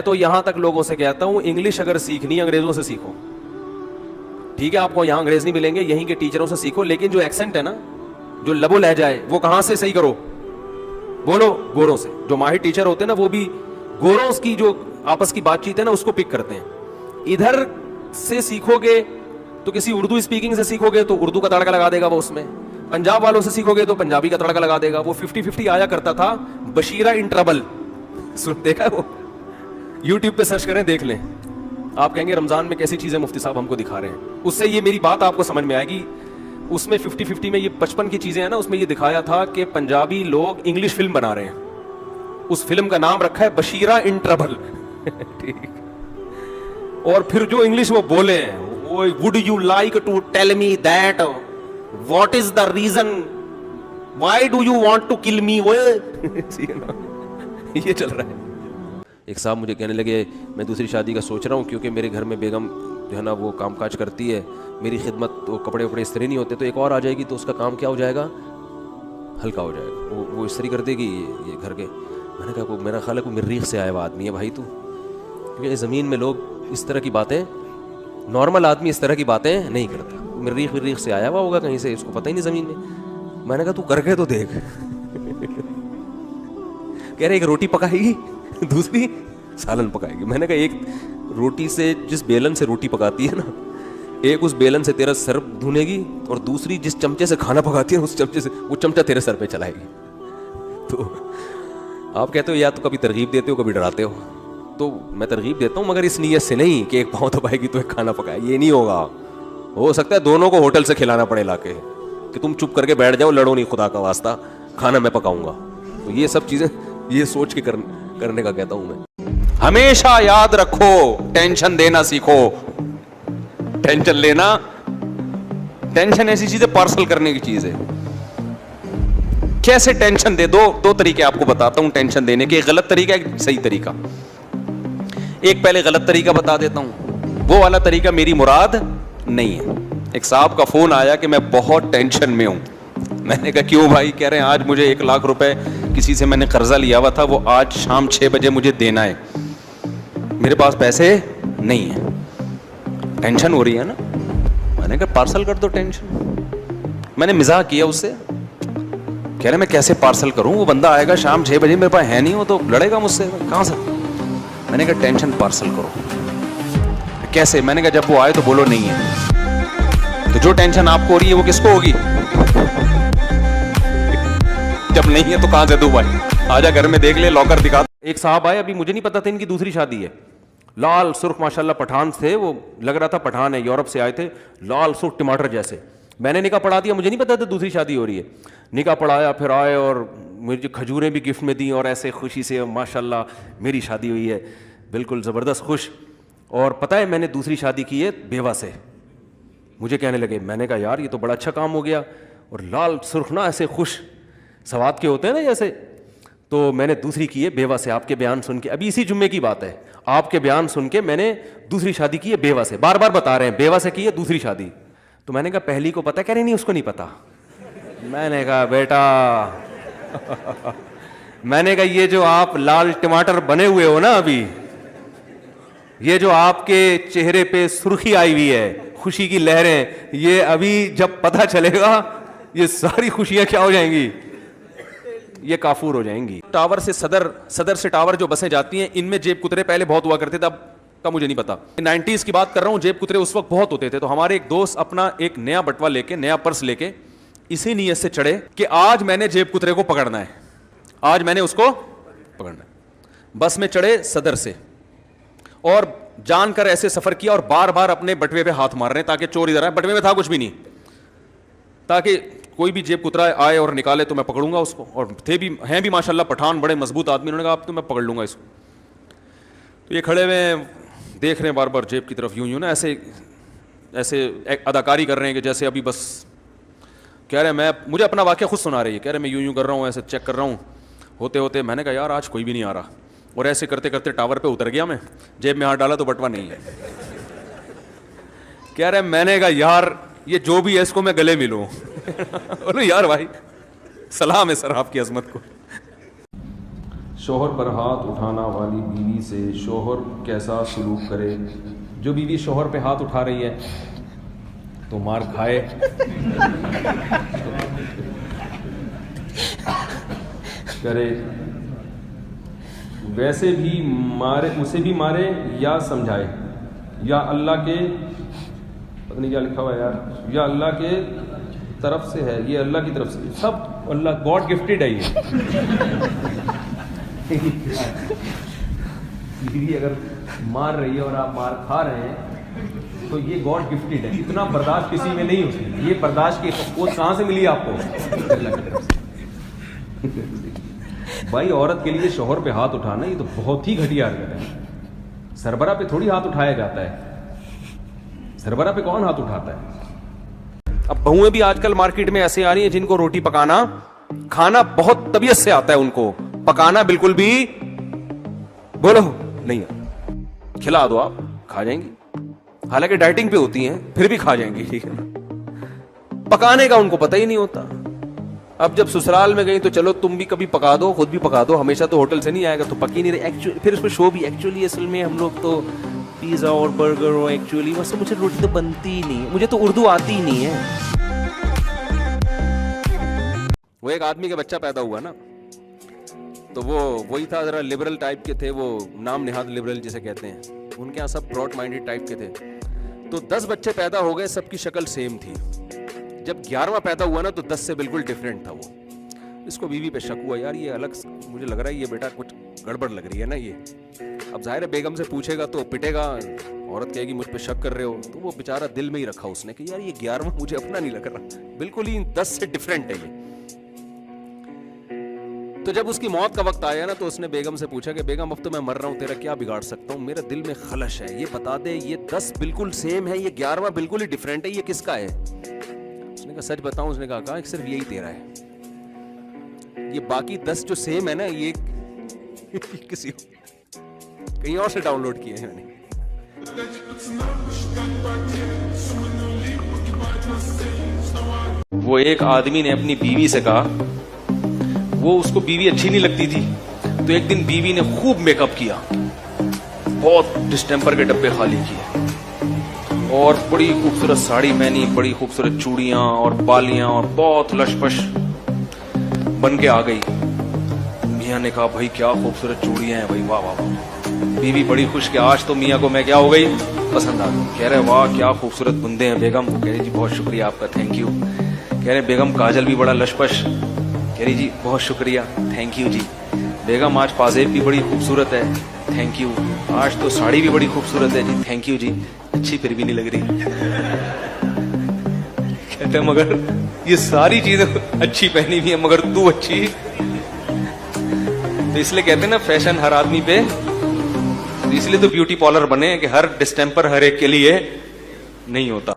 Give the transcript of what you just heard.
तो यहां तक लोगों से कहता हूं, इंग्लिश अगर सीखनी है अंग्रेजों से सीखो। ठीक है, आपको यहां अंग्रेज नहीं मिलेंगे, यहीं के टीचरों से सीखो, लेकिन जो एक्सेंट है ना, जो लबो लहजा है, वो कहां से सही करो? बोलो, गोरों से। जो माहिर टीचर होते हैं ना, वो भी गोरों की जो आपस की बातचीत है ना, उसको पिक करते हैं। इधर से सीखोगे तो किसी उर्दू स्पीकिंग से सीखोगे तो उर्दू का तड़का लगा देगा वो उसमें, पंजाब वालों से सीखोगे तो पंजाबी का तड़का लगा देगा। वो 50-50 आया करता था, बशीरा इन ट्रबल। सुन, देखा है वो? यूट्यूब पे सर्च करें, देख लें, आप कहेंगे रमजान में कैसी चीजें मुफ्ती साहब हमको दिखा रहे हैं। उससे ये मेरी बात आपको समझ में आएगी। उसमें 50-50 में ये 55 की चीजें हैं ना, उसमें ये दिखाया था कि पंजाबी लोग इंग्लिश फिल्म बना रहे हैं। उस फिल्म का नाम रखा है बशीरा इन ट्रबल। ठीक। और फिर जो इंग्लिश वो बोले हैं, वो would you like to tell me that what is the reason why do you want to kill me, वो ये चल रहा है। एक साहब मुझे कहने लगे, मैं दूसरी शादी का सोच रहा हूँ क्योंकि मेरे घर में बेगम जो है ना वो कामकाज करती है, मेरी खिदमत, तो कपड़े वपड़े इस्त्री नहीं होते, तो एक और आ जाएगी तो उसका काम क्या हो जाएगा? हल्का हो जाएगा, वो इस्त्री कर देगी ये घर के। मैंने कहा, मेरा ख्याल है कोई मरीख से आया हुआ आदमी है भाई तू, क्योंकि ज़मीन में लोग इस तरह की बातें, नॉर्मल आदमी इस तरह की बातें नहीं करता। मरीख से आया हुआ होगा कहीं से, इसको पता ही नहीं ज़मीन में। मैंने कहा तू करके तो देख। कह रहे एक रोटी पकाएगी, दूसरी सालन पकाएगी। मैंने कहा एक रोटी से, जिस बेलन से रोटी पकाती है ना, एक उस बेलन से तेरा सर धुनेगी, और दूसरी जिस चमचे से खाना पकाती है, उस चमचे से वो चमचा तेरे सर पे चलाएगी। तो आप कहते हो या तो कभी तरगीब देते हो कभी डराते हो। तो मैं तरगीब देता हूँ, मगर इस नीयत से नहीं कि एक पाँव दबाएगी तो एक खाना पकाए, ये नहीं होगा। हो सकता है दोनों को होटल से खिलाना पड़े लाके, कि तुम चुप करके बैठ जाओ, लड़ो नहीं, खुदा का वास्ता, खाना मैं पकाऊंगा। तो ये सब चीजें ये सोच के करने का कहता हूं मैं। हमेशा याद रखो, टेंशन देना सीखो। टेंशन लेना, टेंशन ऐसी चीज है, पार्सल करने की चीज है। कैसे टेंशन दे? दो तरीके आपको बताता हूं टेंशन देने के, एक गलत तरीका, एक सही तरीका। एक पहले गलत तरीका बता देता हूं, वो वाला तरीका मेरी मुराद नहीं है। एक साहब का फोन आया कि मैं बहुत टेंशन में हूं। मैंने कहा क्यों भाई? कह रहे हैं आज मुझे 1 लाख रुपए किसी से मैंने कर्जा लिया हुआ था, वो आज शाम 6 बजे मुझे देना है, मेरे पास पैसे नहीं है, टेंशन हो रही है ना। मैंने कहा पार्सल कर दो टेंशन। मैंने मजाक किया उससे, कह रहे मैं कैसे पार्सल करूं, वो बंदा आएगा शाम 6 बजे, मेरे पास है नहीं, वो तो लड़ेगा मुझसे, कहां से? मैंने कहा टेंशन पार्सल करो। कैसे? मैंने कहा जब वो आए तो बोलो नहीं है। तो जो टेंशन आपको हो रही है वो किसको होगी? जब नहीं है तो कहां से दूं भाई? आजा घर में देख ले, लॉकर दिखा। एक साहब आए, अभी मुझे नहीं पता था इनकी दूसरी शादी है। लाल सुर्ख माशाल्लाह पठान थे, वो लग रहा था पठान है, यूरोप से आए थे, लाल सुर्ख टमाटर जैसे। मैंने निकाह पढ़ा दिया, मुझे नहीं पता था दूसरी शादी हो रही है। निकाह पढ़ाया, फिर आए और मुझे खजूरें भी गिफ्ट में दी, और ऐसे खुशी से माशाल्लाह मेरी शादी हुई है, बिल्कुल ज़बरदस्त खुश। और पता है मैंने दूसरी शादी की है बेवा से। मुझे कहने लगे, मैंने कहा यार ये तो बड़ा अच्छा काम हो गया। और लाल सुर्ख ना ऐसे खुश सवाद के होते हैं ना जैसे, तो मैंने दूसरी की है बेवा से। आपके बयान सुन के, अभी इसी जुम्मे की बात है, आपके बयान सुन के मैंने दूसरी शादी की है बेवा से। बार बार बता रहे हैं बेवा से की है दूसरी शादी। तो मैंने कहा पहली को पता? कह रहे नहीं उसको नहीं पता। मैंने कहा बेटा मैंने कहा ये जो आप लाल टमाटर बने हुए हो ना अभी, ये जो आपके चेहरे पे सुर्खी आई हुई है, खुशी की लहरें, ये अभी जब पता चलेगा ये सारी खुशियां क्या हो जाएंगी? ये काफूर हो जाएंगी। टावर से सदर से टावर जो बसें जाती हैं, इनमें जेब कुतरे पहले बहुत हुआ करते थे, अब का मुझे नहीं पता। 90s की बात कर रहा हूं, जेब कुतरे उस वक्त बहुत होते थे। तो हमारे एक दोस्त अपना एक नया बटवा लेके, नया पर्स लेके इसी नीयत से चढ़े कि आज मैंने जेब कुतरे को पकड़ना है, आज मैंने उसको पकड़ना है। बस में चढ़े सदर से, और जानकर ऐसे सफर किया, और बार बार अपने बटवे पे हाथ मार रहे हैं ताकि चोर इधर आए। बटवे में था कुछ भी नहीं, ताकि कोई भी जेब कुतरा आए और निकाले तो मैं पकड़ूंगा उसको। और हैं भी माशाल्लाह पठान, बड़े मजबूत आदमी। उन्होंने कहा अब तो मैं पकड़ लूंगा इसको। तो ये खड़े हुए देख रहे हैं बार बार जेब की तरफ, यूं यूं ना ऐसे अदाकारी कर रहे हैं कि जैसे अभी बस। कह रहे मुझे अपना वाक़या खुद सुना रही है, कह रहे मैं यूं यूं कर रहा हूँ, ऐसे चेक कर रहा हूँ होते होते। मैंने कहा यार आज कोई भी नहीं आ रहा, और ऐसे करते करते टावर पे उतर गया मैं, जेब में हाथ डाला तो बटवा नहीं है। कह रहे मैंने कहा यार ये जो भी है इसको मैं गले मिलूं। बोलो यार भाई सलाम है सर आपकी अजमत को। शोहर पर हाथ उठाना वाली बीवी से शोहर कैसा सलूक करे? जो बीवी शोहर पे हाथ उठा रही है तो मार खाए, करे, वैसे भी मारे, उसे भी मारे या समझाए, या अल्लाह के, पता नहीं क्या लिखा हुआ है यार, या अल्लाह के तरफ से है, ये अल्लाह की तरफ से, सब अल्लाह, गॉड गिफ्टेड है ये। बीवी अगर मार रही है और आप मार खा रहे हैं तो ये गॉड गिफ्टेड है। इतना बर्दाश्त किसी में नहीं होती, ये बर्दाश्त की खोज कहाँ से मिली आपको? अल्लाह की तरफ से। भाई औरत के लिए शोहर पे हाथ उठाना ये तो बहुत ही घटिया हरकत है। सरबरा पे थोड़ी हाथ उठाया जाता है, सरबरा पे कौन हाथ उठाता है? अब बहुएं भी आजकल मार्केट में ऐसे आ रही हैं जिनको रोटी पकाना, खाना बहुत तबीयत से आता है, उनको पकाना बिल्कुल भी बोलो नहीं है। खिला दो आप, खा जाएंगी, हालांकि डाइटिंग पे होती हैं फिर भी खा जाएंगी, ठीक है ना। पकाने का उनको पता ही नहीं होता। अब जब ससुराल में गई तो चलो तुम भी कभी पका दो, खुद भी पका दो, हमेशा तो होटल से नहीं आएगा, तो पकी नहीं रही। एक्चुअली फिर उसमें शो भी, एक्चुअली असल में हम लोग तो पिज्जा और बर्गर और एक्चुअली बस मुझे रोटी तो बनती ही नहीं है, मुझे तो उर्दू आती ही नहीं है। वो एक आदमी का बच्चा पैदा हुआ ना, तो वो वही था, जरा लिबरल टाइप के थे, वो नाम निहाद लिबरल जिसे कहते हैं, उनके यहाँ सब ब्रॉड माइंडेड टाइप के थे। तो 10 बच्चे पैदा हो गए, सबकी शक्ल सेम थी। जब 11वां पैदा हुआ ना तो 10 से बिल्कुल डिफरेंट था वो। इसको बीवी पे शक हुआ, यार ये अलग, मुझे लग रहा है ये बेटा कुछ गड़बड़ लग रही है ना ये। अब जाहिर है बेगम से पूछेगा तो पिटेगा, औरत कहेगी मुझ पे शक कर रहे हो, तो वो बेचारा दिल में ही रखा उसने कि यार ये 11वां मुझे अपना नहीं लग रहा, बिल्कुल ही 10 से डिफरेंट है ये। तो जब उसकी मौत का वक्त आया ना तो उसने बेगम से पूछा कि बेगम अब तो मैं मर रहा हूँ, तेरा क्या बिगाड़ सकता हूँ, मेरा दिल में खलश है, ये बता दे, ये 10 बिल्कुल सेम है, ये 11वां बिल्कुल ही डिफरेंट है, ये किसका है? उसने कहा सच बताऊं? उसने कहा सिर्फ यही तेरा है, ये बाकी 10 जो सेम है ना ये किसी कहीं और से डाउनलोड किए हैं मैंने। वो एक आदमी ने अपनी बीवी से कहा, वो उसको बीवी अच्छी नहीं लगती थी, तो एक दिन बीवी ने खूब मेकअप किया, बहुत डिस्टेंपर के डब्बे खाली किए और बड़ी खूबसूरत साड़ी पहनी, बड़ी खूबसूरत चूड़ियां और बालियां और बहुत लशपश बन के आ गई। मियां ने कहा भाई क्या खूबसूरत चूड़ियां हैं भाई, वाह वाह वाह। बीवी बड़ी खुश कि आज तो मियां को मैं क्या हो गई, पसंद आ गई। कह रहे वाह क्या खूबसूरत बुंदे हैं बेगम। कह रही जी बहुत शुक्रिया आपका, थैंक यू। कह रहे बेगम काजल भी बड़ा लशपश। कह रही जी बहुत शुक्रिया, थैंक यू जी। बेगम आज पाजेब भी बड़ी खूबसूरत है, थैंक यू। आज तो साड़ी भी बड़ी खूबसूरत है जी, थैंक यू जी। अच्छी फिर भी नहीं लग रही। कहते मगर ये सारी चीजें अच्छी पहनी हुई है मगर तू अच्छी, तो इसलिए कहते हैं ना फैशन हर आदमी पे, इसलिए तो ब्यूटी पार्लर बने कि हर डिस्टेंपर हर एक के लिए नहीं होता।